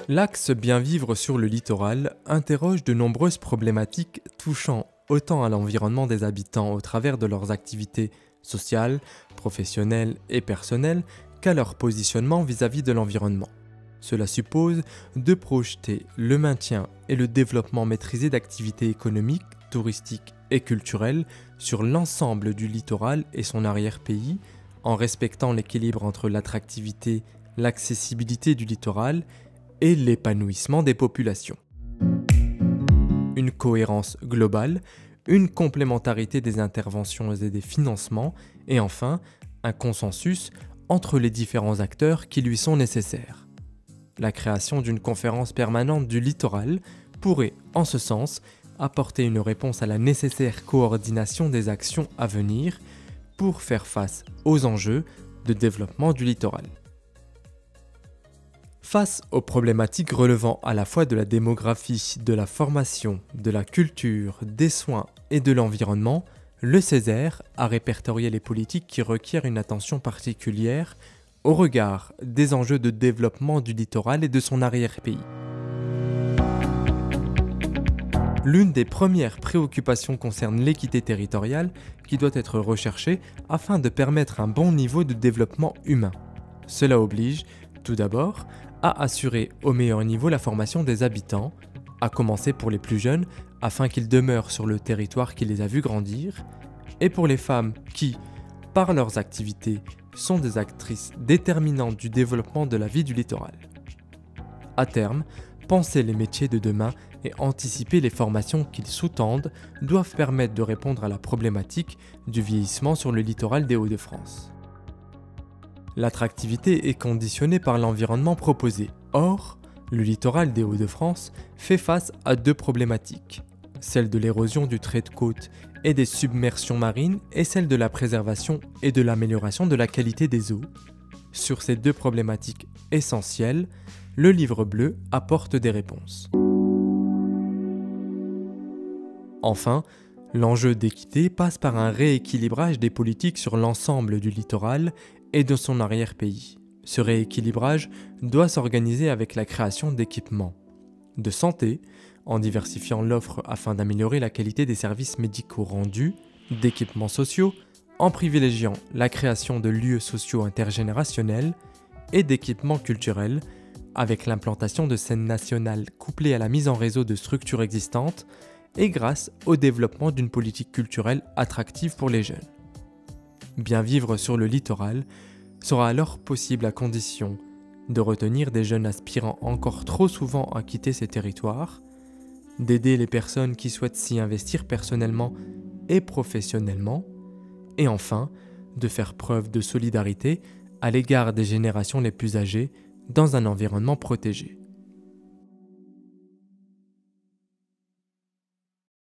L'axe Bien vivre sur le littoral interroge de nombreuses problématiques touchant autant à l'environnement des habitants au travers de leurs activités sociales, professionnelles et personnelles qu'à leur positionnement vis-à-vis de l'environnement. Cela suppose de projeter le maintien et le développement maîtrisé d'activités économiques, touristiques et culturelles sur l'ensemble du littoral et son arrière-pays, en respectant l'équilibre entre l'attractivité, l'accessibilité du littoral et l'épanouissement des populations. Une cohérence globale, une complémentarité des interventions et des financements, et enfin, un consensus entre les différents acteurs qui lui sont nécessaires. La création d'une conférence permanente du littoral pourrait, en ce sens, apporter une réponse à la nécessaire coordination des actions à venir pour faire face aux enjeux de développement du littoral. Face aux problématiques relevant à la fois de la démographie, de la formation, de la culture, des soins et de l'environnement, le Césaire a répertorié les politiques qui requièrent une attention particulière au regard des enjeux de développement du littoral et de son arrière-pays. L'une des premières préoccupations concerne l'équité territoriale qui doit être recherchée afin de permettre un bon niveau de développement humain. Cela oblige, tout d'abord, à assurer au meilleur niveau la formation des habitants, à commencer pour les plus jeunes afin qu'ils demeurent sur le territoire qui les a vus grandir, et pour les femmes qui, par leurs activités, sont des actrices déterminantes du développement de la vie du littoral. À terme, penser les métiers de demain et anticiper les formations qu'ils sous-tendent doivent permettre de répondre à la problématique du vieillissement sur le littoral des Hauts-de-France. L'attractivité est conditionnée par l'environnement proposé. Or, le littoral des Hauts-de-France fait face à deux problématiques, celle de l'érosion du trait de côte et des submersions marines et celle de la préservation et de l'amélioration de la qualité des eaux. Sur ces deux problématiques essentielles, le livre bleu apporte des réponses. Enfin, l'enjeu d'équité passe par un rééquilibrage des politiques sur l'ensemble du littoral et de son arrière-pays. Ce rééquilibrage doit s'organiser avec la création d'équipements de santé, en diversifiant l'offre afin d'améliorer la qualité des services médicaux rendus, d'équipements sociaux, en privilégiant la création de lieux sociaux intergénérationnels et d'équipements culturels, avec l'implantation de scènes nationales couplées à la mise en réseau de structures existantes et grâce au développement d'une politique culturelle attractive pour les jeunes. Bien vivre sur le littoral sera alors possible à condition de retenir des jeunes aspirant encore trop souvent à quitter ces territoires, d'aider les personnes qui souhaitent s'y investir personnellement et professionnellement, et enfin, de faire preuve de solidarité à l'égard des générations les plus âgées dans un environnement protégé.